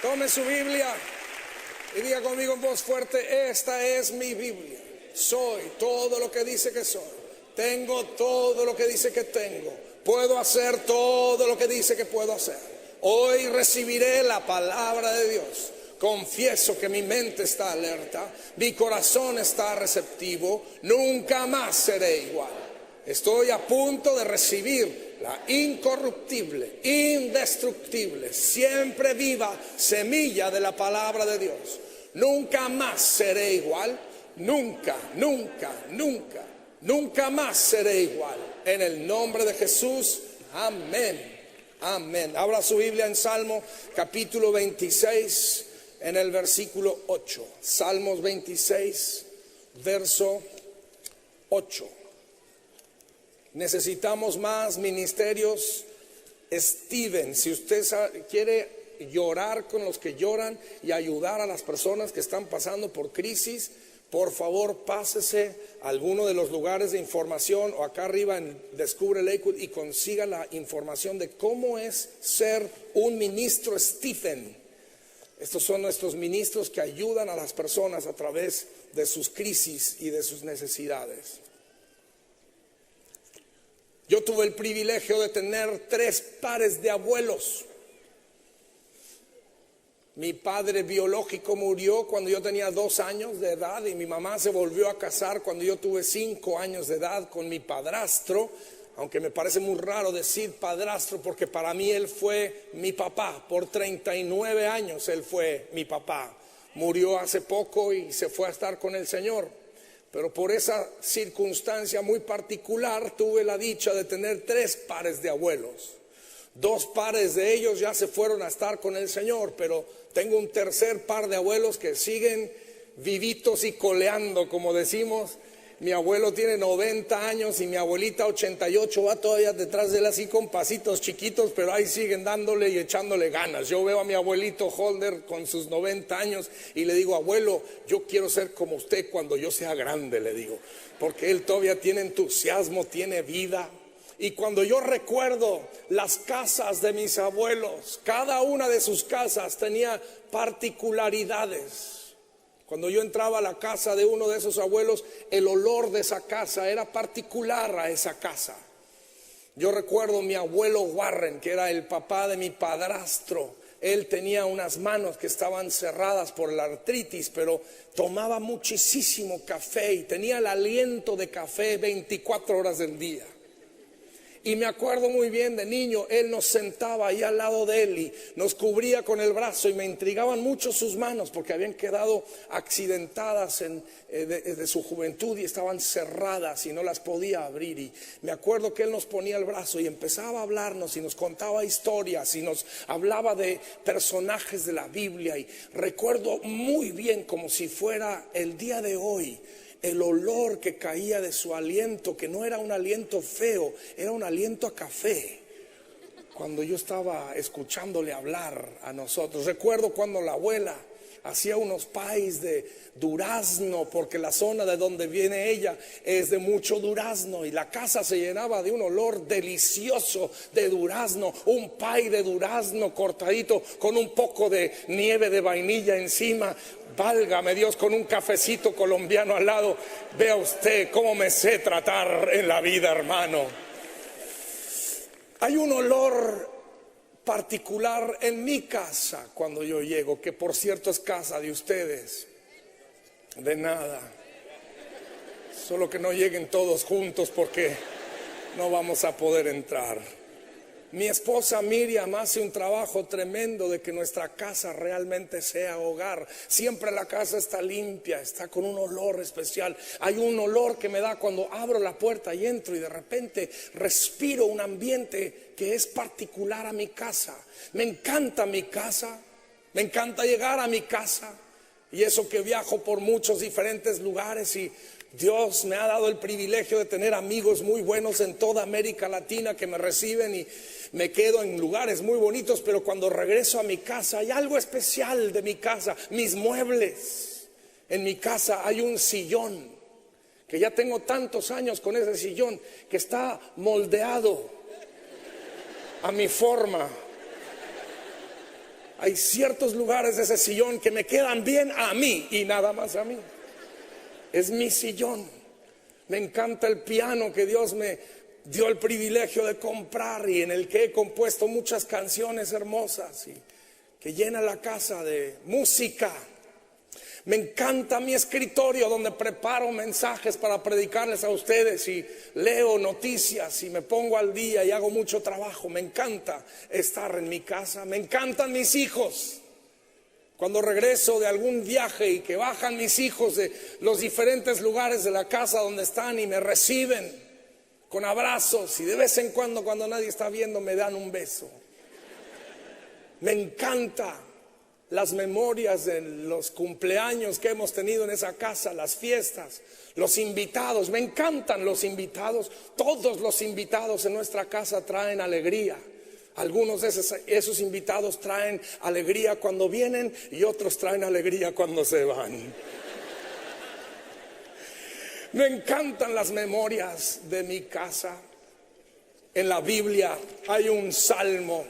Tome su Biblia y diga conmigo en voz fuerte: esta es mi Biblia. Soy todo lo que dice que soy. Tengo todo lo que dice que tengo. Puedo hacer todo lo que dice que puedo hacer. Hoy recibiré la palabra de Dios. Confieso que mi mente está alerta, mi corazón está receptivo. Nunca más seré igual. Estoy a punto de recibir la incorruptible, indestructible, siempre viva semilla de la palabra de Dios. Nunca más seré igual. Nunca, nunca, nunca, nunca más seré igual. En el nombre de Jesús, amén. Amén. Abra su Biblia en Salmo capítulo 26, en el versículo 8. Salmos 26, verso 8. Necesitamos más ministerios Steven. Si usted quiere llorar con los que lloran y ayudar a las personas que están pasando por crisis, por favor pásese a alguno de los lugares de información o acá arriba en Descubre Lakewood y consiga la información de cómo es ser un ministro Stephen. Estos son nuestros ministros que ayudan a las personas a través de sus crisis y de sus necesidades. Yo tuve el privilegio de tener 3 pares de abuelos. Mi padre biológico murió cuando yo tenía 2 años de edad y mi mamá se volvió a casar cuando yo tuve 5 años de edad con mi padrastro, aunque me parece muy raro decir padrastro porque para mí él fue mi papá. Por 39 años él fue mi papá. Murió hace poco y se fue a estar con el Señor. Pero por esa circunstancia muy particular tuve la dicha de tener 3 pares de abuelos. 2 pares de ellos ya se fueron a estar con el Señor, pero tengo un tercer par de abuelos que siguen vivitos y coleando, como decimos. Mi abuelo tiene 90 años y mi abuelita 88, va todavía detrás de él así con pasitos chiquitos, pero ahí siguen dándole y echándole ganas. Yo veo a mi abuelito Holder con sus 90 años y le digo: abuelo, yo quiero ser como usted cuando yo sea grande, le digo, porque él todavía tiene entusiasmo, tiene vida. Y cuando yo recuerdo las casas de mis abuelos, cada una de sus casas tenía particularidades. Cuando yo entraba a la casa de uno de esos abuelos, el olor de esa casa era particular a esa casa. Yo recuerdo mi abuelo Warren, que era el papá de mi padrastro. Él tenía unas manos que estaban cerradas por la artritis, pero tomaba muchísimo café y tenía el aliento de café 24 horas del día. Y me acuerdo muy bien de niño, él nos sentaba ahí al lado de él y nos cubría con el brazo y me intrigaban mucho sus manos porque habían quedado accidentadas de su juventud y estaban cerradas y no las podía abrir. Y me acuerdo que él nos ponía el brazo y empezaba a hablarnos y nos contaba historias y nos hablaba de personajes de la Biblia. Y recuerdo muy bien, como si fuera el día de hoy, el olor que caía de su aliento, que no era un aliento feo, era un aliento a café. Cuando yo estaba escuchándole hablar a nosotros, recuerdo cuando la abuela hacía unos pies de durazno, porque la zona de donde viene ella es de mucho durazno y la casa se llenaba de un olor delicioso de durazno. Un pie de durazno cortadito con un poco de nieve de vainilla encima. Válgame Dios, con un cafecito colombiano al lado. Vea usted cómo me sé tratar en la vida, hermano. Hay un olor particular en mi casa cuando yo llego, que por cierto es casa de ustedes. De nada. Solo que no lleguen todos juntos porque no vamos a poder entrar. Mi esposa Miriam hace un trabajo tremendo de que nuestra casa realmente sea hogar. Siempre la casa está limpia, está con un olor especial. Hay un olor que me da cuando abro la puerta y entro y de repente respiro un ambiente que es particular a mi casa. Me encanta mi casa, me encanta llegar a mi casa. Y eso que viajo por muchos diferentes lugares y Dios me ha dado el privilegio de tener amigos muy buenos en toda América Latina que me reciben y me quedo en lugares muy bonitos, pero cuando regreso a mi casa hay algo especial de mi casa, mis muebles. En mi casa hay un sillón, que ya tengo tantos años con ese sillón, que está moldeado a mi forma. Hay ciertos lugares de ese sillón que me quedan bien a mí y nada más a mí. Es mi sillón. Me encanta el piano que Dios me dio el privilegio de comprar y en el que he compuesto muchas canciones hermosas y que llena la casa de música. Me encanta mi escritorio donde preparo mensajes para predicarles a ustedes y leo noticias y me pongo al día y hago mucho trabajo. Me encanta estar en mi casa. Me encantan mis hijos. Cuando regreso de algún viaje y que bajan mis hijos de los diferentes lugares de la casa donde están y me reciben con abrazos y de vez en cuando nadie está viendo me dan un beso. Me encanta las memorias de los cumpleaños que hemos tenido en esa casa, las fiestas, los invitados. Me encantan los invitados. Todos los invitados en nuestra casa traen alegría. Algunos de esos invitados traen alegría cuando vienen y otros traen alegría cuando se van. Me encantan las memorias de mi casa. En la Biblia hay un salmo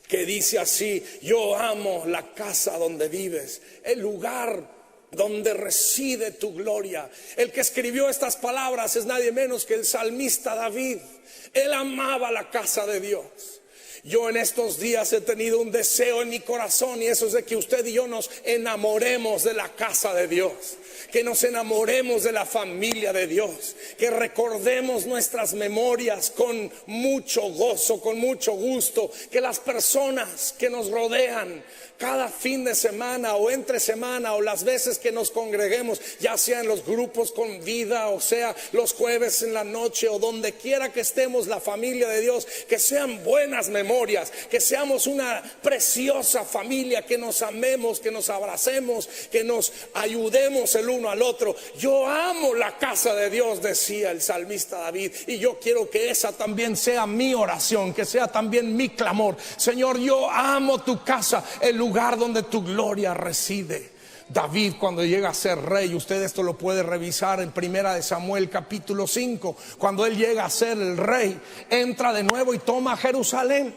que dice así: yo amo la casa donde vives, el lugar donde reside tu gloria. El que escribió estas palabras es nadie menos que el salmista David. Él amaba la casa de Dios. Yo en estos días he tenido un deseo en mi corazón, y eso es de que usted y yo nos enamoremos de la casa de Dios, que nos enamoremos de la familia de Dios, que recordemos nuestras memorias con mucho gozo, con mucho gusto, que las personas que nos rodean cada fin de semana o entre semana o las veces que nos congreguemos, ya sea en los grupos con vida, o sea los jueves en la noche o donde quiera que estemos, la familia de Dios, que sean buenas memorias, que seamos una preciosa familia, que nos amemos, que nos abracemos, que nos ayudemos el uno al otro. Yo amo la casa de Dios, decía el salmista David, y yo quiero que esa también sea mi oración, que sea también mi clamor. Señor, yo amo tu casa, el lugar donde tu gloria reside. David, cuando llega a ser rey, usted esto lo puede revisar en Primera de Samuel capítulo 5, cuando él llega a ser el rey, entra de nuevo y toma Jerusalén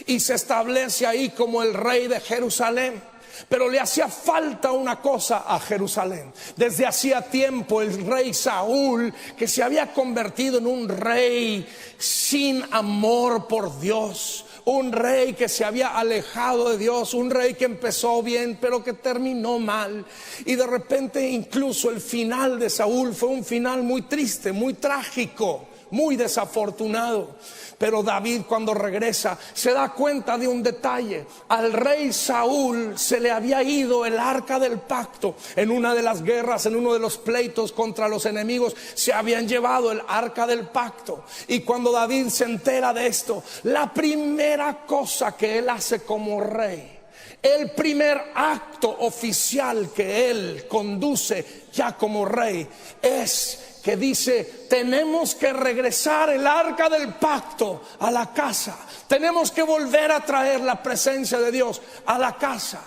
y se establece ahí como el rey de Jerusalén. Pero le hacía falta una cosa a Jerusalén. Desde hacía tiempo el rey Saúl, que se había convertido en un rey sin amor por Dios, un rey que se había alejado de Dios, un rey que empezó bien pero que terminó mal. Y de repente incluso el final de Saúl fue un final muy triste, muy trágico, muy desafortunado. Pero David, cuando regresa, se da cuenta de un detalle. Al rey Saúl se le había ido el arca del pacto. En una de las guerras, en uno de los pleitos contra los enemigos, se habían llevado el arca del pacto. Y cuando David se entera de esto, la primera cosa que él hace como rey, el primer acto oficial que él conduce ya como rey, es que dice: tenemos que regresar el arca del pacto a la casa. Tenemos que volver a traer la presencia de Dios a la casa.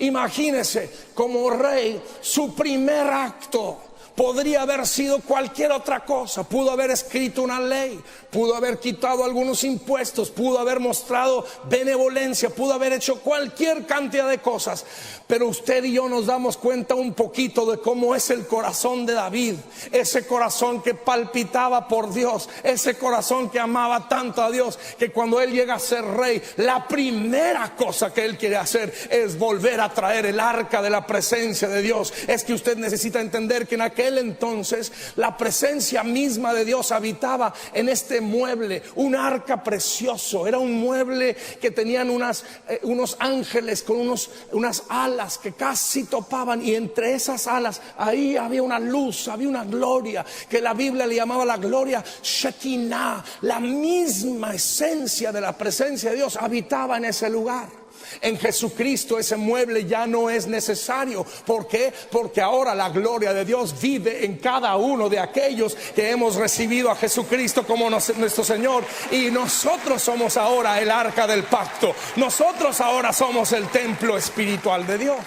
Imagínese, como rey, su primer acto podría haber sido cualquier otra cosa. Pudo haber escrito una ley, pudo haber quitado algunos impuestos, pudo haber mostrado benevolencia, pudo haber hecho cualquier cantidad de cosas. Pero usted y yo nos damos cuenta un poquito de cómo es el corazón de David. Ese corazón que palpitaba por Dios, ese corazón que amaba tanto a Dios, que cuando él llega a ser rey, la primera cosa que él quiere hacer es volver a traer el arca de la presencia de Dios. Es que usted necesita entender que en aquel entonces la presencia misma de Dios habitaba en este mueble, un arca precioso. Era un mueble que tenían unos ángeles con unas alas que casi topaban, y entre esas alas ahí había una luz, había una gloria que la Biblia le llamaba la gloria Shekinah. La misma esencia de la presencia de Dios habitaba en ese lugar. En Jesucristo ese mueble ya no es necesario. ¿Por qué? Porque ahora la gloria de Dios vive en cada uno de aquellos que hemos recibido a Jesucristo como nuestro Señor. Y nosotros somos ahora el arca del pacto. Nosotros ahora somos el templo espiritual de Dios.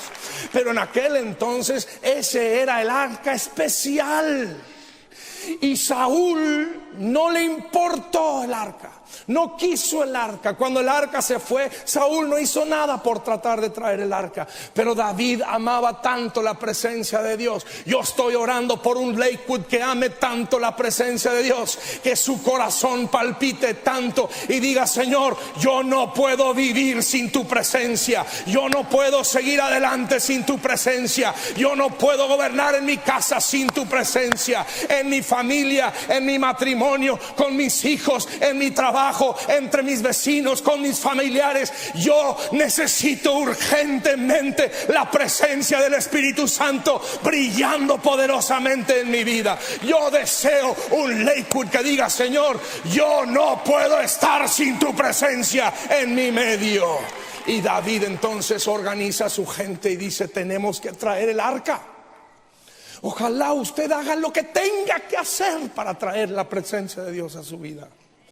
Pero en aquel entonces ese era el arca especial. Y Saúl no le importó el arca. No quiso el arca. Cuando el arca se fue, Saúl no hizo nada por tratar de traer el arca. Pero David amaba tanto la presencia de Dios. Yo estoy orando por un Lakewood que ame tanto la presencia de Dios, que su corazón palpite tanto y diga: Señor, yo no puedo vivir sin tu presencia. Yo no puedo seguir adelante sin tu presencia. Yo no puedo gobernar en mi casa sin tu presencia, en mi familia, en mi matrimonio, con mis hijos, en mi trabajo, entre mis vecinos, con mis familiares. Yo necesito urgentemente la presencia del Espíritu Santo brillando poderosamente en mi vida. Yo deseo un Lakewood que diga: Señor, yo no puedo estar sin tu presencia en mi medio. Y David entonces organiza a su gente y dice: tenemos que traer el arca. Ojalá usted haga lo que tenga que hacer para traer la presencia de Dios a su vida.